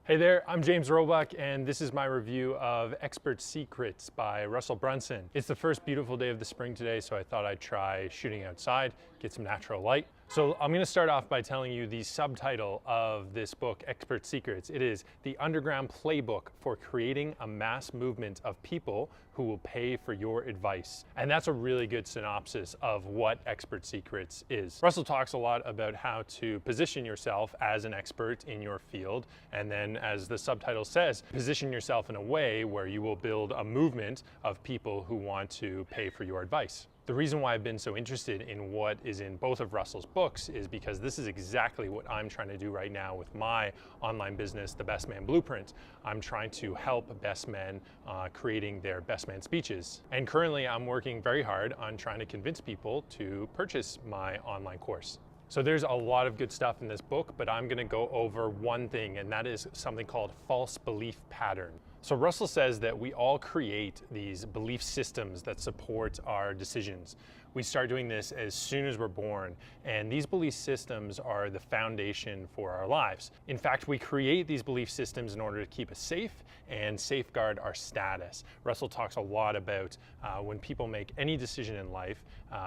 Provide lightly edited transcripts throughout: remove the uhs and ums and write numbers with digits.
Hey there, I'm James Roebuck, and this is my review of Expert Secrets by Russell Brunson. It's the first beautiful day of the spring today, so I thought I'd try shooting outside, get some natural light. So I'm going to start off by telling you the subtitle of this book, Expert Secrets. It is The Underground Playbook for Creating a Mass Movement of People Who Will Pay for Your Advice. And that's a really good synopsis of what Expert Secrets is. Russell talks a lot about how to position yourself as an expert in your field, and then, as the subtitle says, position yourself in a way where you will build a movement of people who want to pay for your advice. The reason why I've been so interested in what is in both of Russell's books is because this is exactly what I'm trying to do right now with my online business, The Best Man Blueprint. I'm trying to help best men creating their best man speeches. And currently I'm working very hard on trying to convince people to purchase my online course. So there's a lot of good stuff in this book, but I'm going to go over one thing, and that is something called false belief pattern. So Russell says that we all create these belief systems that support our decisions. We start doing this as soon as we're born, and these belief systems are the foundation for our lives. In fact, we create these belief systems in order to keep us safe and safeguard our status. Russell talks a lot about when people make any decision in life,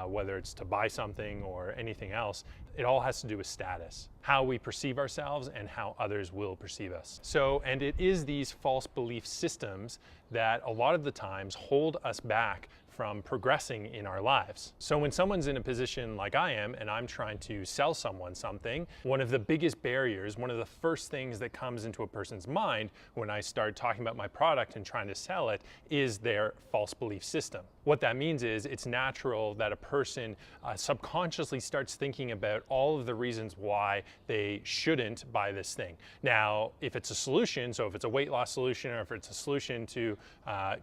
whether it's to buy something or anything else, it all has to do with status, how we perceive ourselves and how others will perceive us. And it is these false belief systems that a lot of the times hold us back from progressing in our lives. So when someone's in a position like I am and I'm trying to sell someone something, one of the biggest barriers, one of the first things that comes into a person's mind when I start talking about my product and trying to sell it is their false belief system. What that means is it's natural that a person subconsciously starts thinking about all of the reasons why they shouldn't buy this thing. Now, if it's a solution, so if it's a weight loss solution or if it's a solution to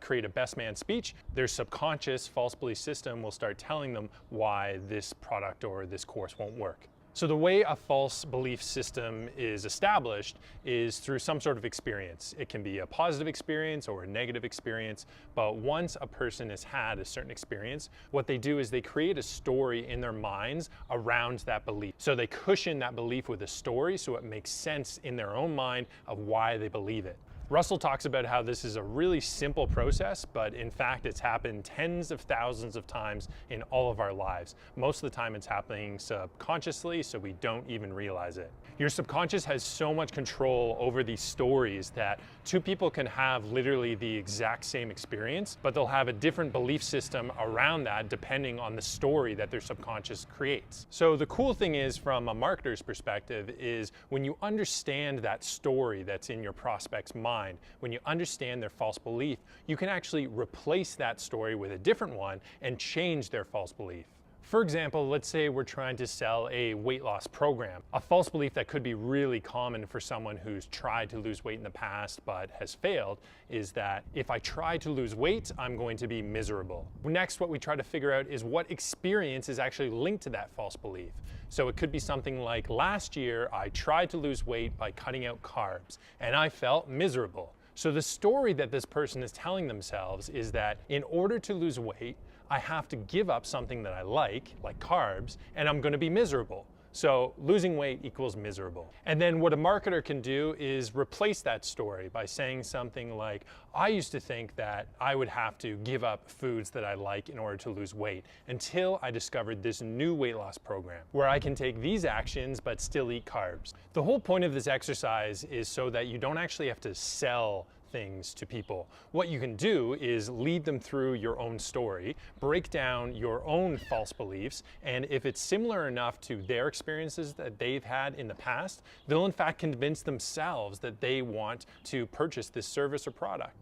create a best man speech, their subconscious false belief system will start telling them why this product or this course won't work. So the way a false belief system is established is through some sort of experience. It can be a positive experience or a negative experience, but once a person has had a certain experience, what they do is they create a story in their minds around that belief. So they cushion that belief with a story so it makes sense in their own mind of why they believe it. Russell talks about how this is a really simple process, but in fact it's happened tens of thousands of times in all of our lives. Most of the time it's happening subconsciously, so we don't even realize it. Your subconscious has so much control over these stories that two people can have literally the exact same experience, but they'll have a different belief system around that depending on the story that their subconscious creates. So the cool thing is, from a marketer's perspective, is when you understand that story that's in your prospect's mind, when you understand their false belief, you can actually replace that story with a different one and change their false belief. For example, let's say we're trying to sell a weight loss program. A false belief that could be really common for someone who's tried to lose weight in the past but has failed is that if I try to lose weight, I'm going to be miserable. Next, what we try to figure out is what experience is actually linked to that false belief. So it could be something like, last year I tried to lose weight by cutting out carbs and I felt miserable. So the story that this person is telling themselves is that in order to lose weight, I have to give up something that I like carbs, and I'm going to be miserable. So losing weight equals miserable. And then what a marketer can do is replace that story by saying something like, I used to think that I would have to give up foods that I like in order to lose weight until I discovered this new weight loss program where I can take these actions but still eat carbs. The whole point of this exercise is so that you don't actually have to sell things to people. What you can do is lead them through your own story, break down your own false beliefs, and if it's similar enough to their experiences that they've had in the past, they'll in fact convince themselves that they want to purchase this service or product.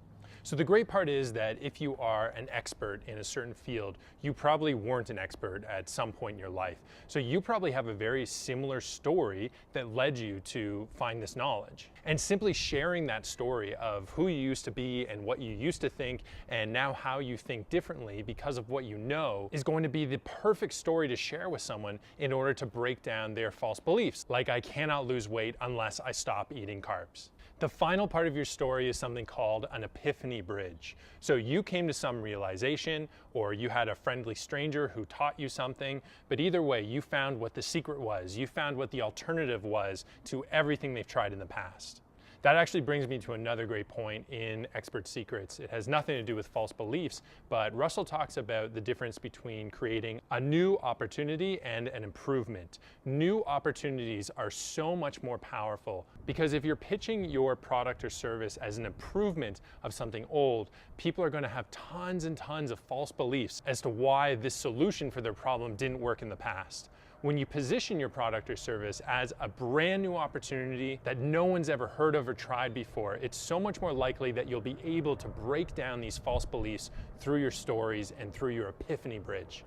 So the great part is that if you are an expert in a certain field, you probably weren't an expert at some point in your life. So you probably have a very similar story that led you to find this knowledge. And simply sharing that story of who you used to be and what you used to think and now how you think differently because of what you know is going to be the perfect story to share with someone in order to break down their false beliefs, like I cannot lose weight unless I stop eating carbs. The final part of your story is something called an epiphany bridge. So you came to some realization, or you had a friendly stranger who taught you something, but either way, you found what the secret was. You found what the alternative was to everything they've tried in the past. That actually brings me to another great point in Expert Secrets. It has nothing to do with false beliefs, but Russell talks about the difference between creating a new opportunity and an improvement. New opportunities are so much more powerful because if you're pitching your product or service as an improvement of something old, people are going to have tons and tons of false beliefs as to why this solution for their problem didn't work in the past. When you position your product or service as a brand new opportunity that no one's ever heard of or tried before, it's so much more likely that you'll be able to break down these false beliefs through your stories and through your epiphany bridge.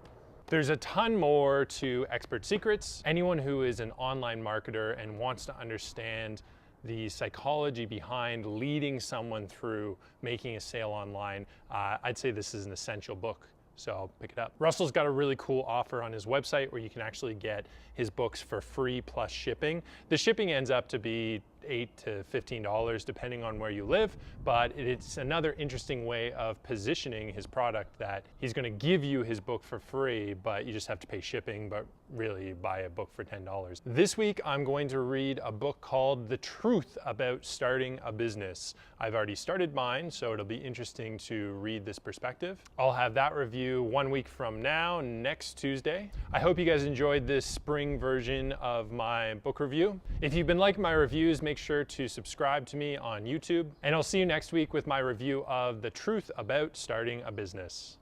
There's a ton more to Expert Secrets. Anyone who is an online marketer and wants to understand the psychology behind leading someone through making a sale online, I'd say this is an essential book. So pick it up. Russell's got a really cool offer on his website where you can actually get his books for free plus shipping. The shipping ends up to be $8 to $15 depending on where you live, but it's another interesting way of positioning his product that he's going to give you his book for free, but you just have to pay shipping, but really buy a book for $10. This week I'm going to read a book called The Truth About Starting a Business. I've already started mine, so it'll be interesting to read this perspective. I'll have that review 1 week from now, next Tuesday. I hope you guys enjoyed this spring version of my book review. If you've been liking my reviews, make sure to subscribe to me on YouTube, and I'll see you next week with my review of The Truth About Starting a Business.